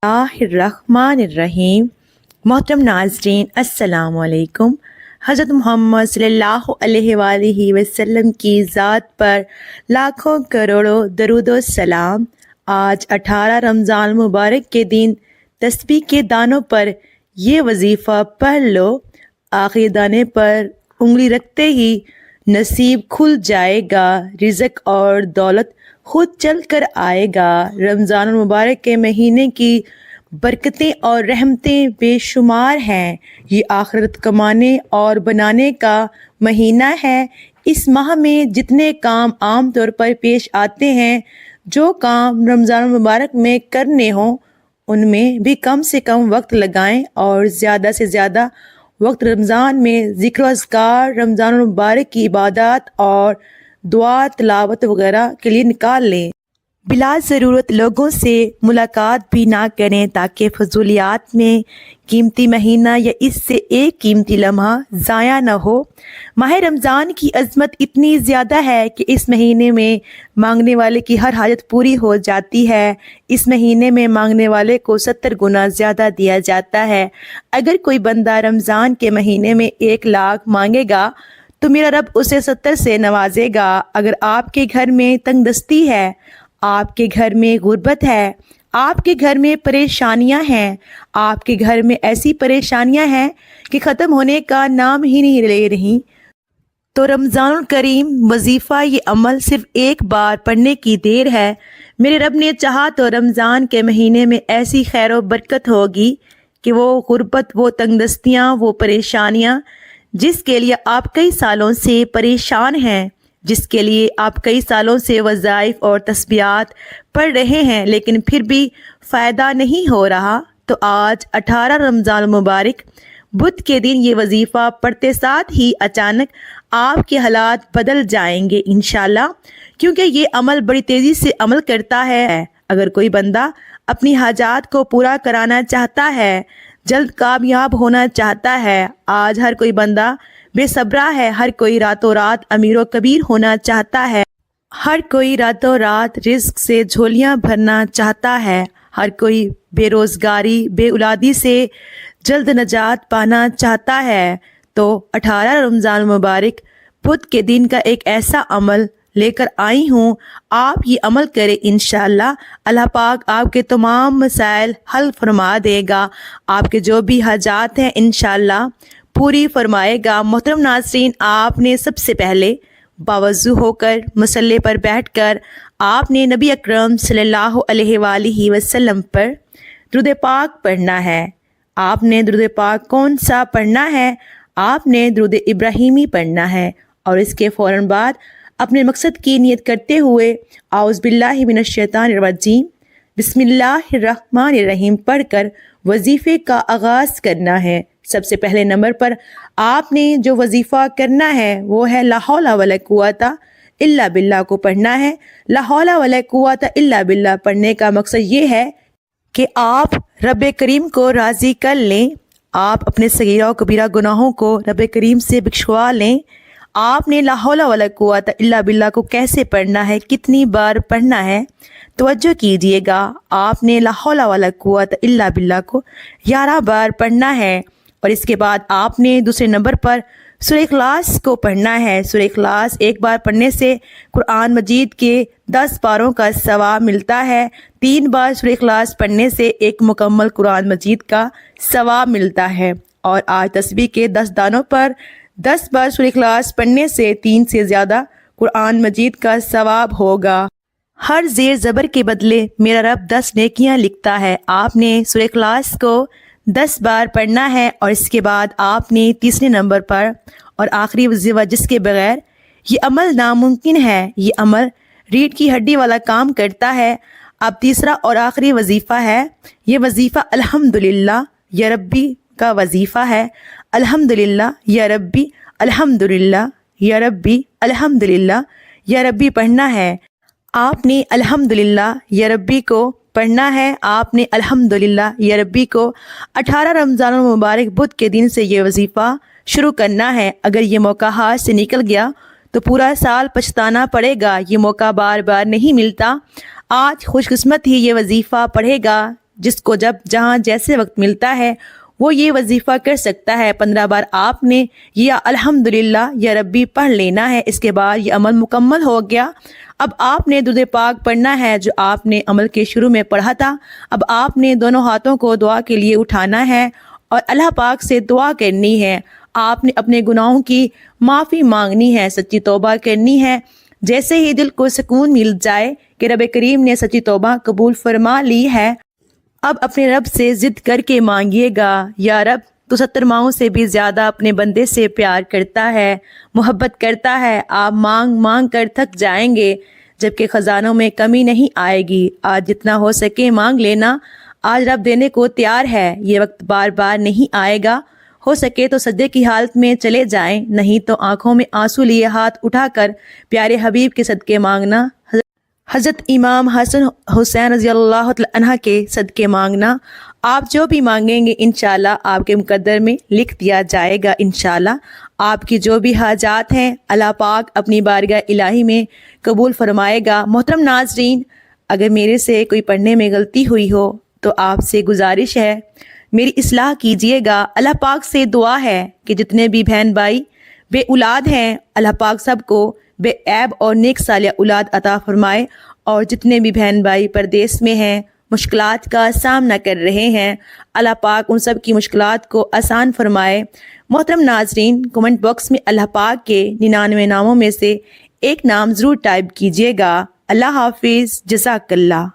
الرحمن محترم ناظرین السلام علیکم۔ حضرت محمد صلی اللہ علیہ وآلہ وسلم کی ذات پر لاکھوں کروڑوں درود و سلام۔ آج 18 رمضان المبارک کے دن تسبیح کے دانوں پر یہ وظیفہ پڑھ لو۔ آخری دانے پر انگلی رکھتے ہی نصیب کھل جائے گا، رزق اور دولت خود چل کر آئے گا۔ رمضان المبارک کے مہینے کی برکتیں اور رحمتیں بے شمار ہیں۔ یہ آخرت کمانے اور بنانے کا مہینہ ہے۔ اس ماہ میں جتنے کام عام طور پر پیش آتے ہیں، جو کام رمضان المبارک میں کرنے ہوں، ان میں بھی کم سے کم وقت لگائیں اور زیادہ سے زیادہ وقت رمضان میں ذکر و اذکار، رمضان المبارک کی عبادات اور دعا تلاوت وغیرہ کے لیے نکال لیں۔ بلا ضرورت لوگوں سے ملاقات بھی نہ کریں تاکہ فضولیات میں قیمتی مہینہ یا اس سے ایک قیمتی لمحہ ضائع نہ ہو۔ ماہ رمضان کی عظمت اتنی زیادہ ہے کہ اس مہینے میں مانگنے والے کی ہر حاجت پوری ہو جاتی ہے۔ اس مہینے میں مانگنے والے کو 70 گنا زیادہ دیا جاتا ہے۔ اگر کوئی بندہ رمضان کے مہینے میں 1 لاکھ مانگے گا تو میرا رب اسے 70 سے نوازے گا۔ اگر آپ کے گھر میں تنگ دستی ہے، آپ کے گھر میں غربت ہے، آپ کے گھر میں پریشانیاں ہیں، آپ کے گھر میں ایسی پریشانیاں ہیں کہ ختم ہونے کا نام ہی نہیں لے رہی، تو رمضان الکریم وظیفہ یہ عمل صرف ایک بار پڑھنے کی دیر ہے۔ میرے رب نے چاہا تو رمضان کے مہینے میں ایسی خیر و برکت ہوگی کہ وہ غربت، وہ تنگ دستیاں، وہ پریشانیاں جس کے لیے آپ کئی سالوں سے پریشان ہیں، جس کے لیے آپ کئی سالوں سے وظائف اور تسبیحات پڑھ رہے ہیں لیکن پھر بھی فائدہ نہیں ہو رہا، تو آج 18 رمضان المبارک بدھ کے دن یہ وظیفہ پڑھتے ساتھ ہی اچانک آپ کے حالات بدل جائیں گے انشاءاللہ، کیونکہ یہ عمل بڑی تیزی سے عمل کرتا ہے۔ اگر کوئی بندہ اپنی حاجات کو پورا کرانا چاہتا ہے، جلد کامیاب ہونا چاہتا ہے، آج ہر کوئی بندہ بے صبرا ہے، ہر کوئی راتوں رات امیر و کبیر ہونا چاہتا ہے، ہر کوئی راتوں رات رزق سے جھولیاں بھرنا چاہتا ہے، ہر کوئی بے روزگاری، بے اولادی سے جلد نجات پانا چاہتا ہے، تو 18 رمضان مبارک بدھ کے دن کا ایک ایسا عمل لے کر آئی ہوں، آپ یہ عمل کریں انشاءاللہ، اللہ پاک آپ کے تمام مسائل حل فرما دے گا، آپ کے جو بھی حاجات ہیں انشاءاللہ پوری فرمائے گا۔ محترم ناظرین، آپ نے سب سے پہلے باوضو ہو کر مصلی پر بیٹھ کر آپ نے نبی اکرم صلی اللہ علیہ وآلہ وسلم پر درود پاک پڑھنا ہے۔ آپ نے درود پاک کون سا پڑھنا ہے؟ آپ نے درود ابراہیمی پڑھنا ہے، اور اس کے فوراً بعد اپنے مقصد کی نیت کرتے ہوئے اعوذ باللہ من الشیطان الرجیم بسم اللہ الرحمن الرحیم پڑھ کر وظیفے کا آغاز کرنا ہے۔ سب سے پہلے نمبر پر آپ نے جو وظیفہ کرنا ہے وہ ہے لا حول ولا قوت الا باللہ کو پڑھنا ہے۔ لا حول ولا قوت الا باللہ پڑھنے کا مقصد یہ ہے کہ آپ رب کریم کو راضی کر لیں، آپ اپنے صغیرہ و کبیرہ گناہوں کو رب کریم سے بخشوا لیں۔ آپ نے لا حول ولا قوت الا باللہ کو کیسے پڑھنا ہے، کتنی بار پڑھنا ہے، توجہ کیجئے گا۔ آپ نے لا حول ولا قوت الا باللہ کو 11 بار پڑھنا ہے، اور اس کے بعد آپ نے دوسرے نمبر پر سورہ اخلاص کو پڑھنا ہے۔ سورہ اخلاص ایک بار پڑھنے سے قرآن مجید کے 10 پاروں کا ثواب ملتا ہے، 3 بار سورہ اخلاص پڑھنے سے ایک مکمل قرآن مجید کا ثواب ملتا ہے، اور آج تسبیح کے 10 دانوں پر 10 بار سورہ اخلاص پڑھنے سے 3 سے زیادہ قرآن مجید کا ثواب ہوگا۔ ہر زیر زبر کے بدلے میرا رب 10 نیکیاں لکھتا ہے۔ آپ نے سورہ اخلاص کو 10 بار پڑھنا ہے، اور اس کے بعد آپ نے تیسرے نمبر پر اور آخری وظیفہ جس کے بغیر یہ عمل ناممکن ہے، یہ عمل ریڑھ کی ہڈی والا کام کرتا ہے۔ اب تیسرا اور آخری وظیفہ ہے، یہ وظیفہ الحمدللہ یا ربی کا وظیفہ ہے۔ الحمدللہ یا ربی، الحمدللہ یا ربی، الحمدللہ یا ربی پڑھنا ہے۔ آپ نے الحمدللہ یا ربی کو پڑھنا ہے، آپ نے الحمدللہ یا ربی کو 18 رمضان المبارک بدھ کے دن سے یہ وظیفہ شروع کرنا ہے۔ اگر یہ موقع ہاتھ سے نکل گیا تو پورا سال پچھتانا پڑے گا، یہ موقع بار بار نہیں ملتا۔ آج خوش قسمت ہی یہ وظیفہ پڑھے گا جس کو جب جہاں جیسے وقت ملتا ہے وہ یہ وظیفہ کر سکتا ہے۔ 15 بار آپ نے یا الحمدللہ یا ربی پڑھ لینا ہے، اس کے بعد یہ عمل مکمل ہو گیا۔ اب آپ نے درود پاک پڑھنا ہے جو آپ نے عمل کے شروع میں پڑھا تھا۔ اب آپ نے دونوں ہاتھوں کو دعا کے لیے اٹھانا ہے اور اللہ پاک سے دعا کرنی ہے۔ آپ نے اپنے گناہوں کی معافی مانگنی ہے، سچی توبہ کرنی ہے۔ جیسے ہی دل کو سکون مل جائے کہ رب کریم نے سچی توبہ قبول فرما لی ہے، اب اپنے رب سے ضد کر کے مانگیے گا، یا رب تو 70 ماؤں سے بھی زیادہ اپنے بندے سے پیار کرتا ہے، محبت کرتا ہے۔ آپ مانگ مانگ کر تھک جائیں گے، جبکہ خزانوں میں کمی نہیں آئے گی۔ آج جتنا ہو سکے مانگ لینا، آج رب دینے کو تیار ہے۔ یہ وقت بار بار نہیں آئے گا، ہو سکے تو سجدے کی حالت میں چلے جائیں، نہیں تو آنکھوں میں آنسو لیے ہاتھ اٹھا کر پیارے حبیب کے صدقے مانگنا، حضرت امام حسن حسین رضی اللہ عنہ کے صدقے مانگنا۔ آپ جو بھی مانگیں گے انشاءاللہ آپ کے مقدر میں لکھ دیا جائے گا۔ انشاءاللہ آپ کی جو بھی حاجات ہیں اللہ پاک اپنی بارگاہ الہی میں قبول فرمائے گا۔ محترم ناظرین، اگر میرے سے کوئی پڑھنے میں غلطی ہوئی ہو تو آپ سے گزارش ہے میری اصلاح کیجیے گا۔ اللہ پاک سے دعا ہے کہ جتنے بھی بہن بھائی بے اولاد ہیں اللہ پاک سب کو بے عیب اور نیک صالح اولاد عطا فرمائے، اور جتنے بھی بہن بھائی پردیس میں ہیں مشکلات کا سامنا کر رہے ہیں اللہ پاک ان سب کی مشکلات کو آسان فرمائے۔ محترم ناظرین، کمنٹ باکس میں اللہ پاک کے 99 ناموں میں سے ایک نام ضرور ٹائپ کیجیے گا۔ اللہ حافظ، جزاک اللہ۔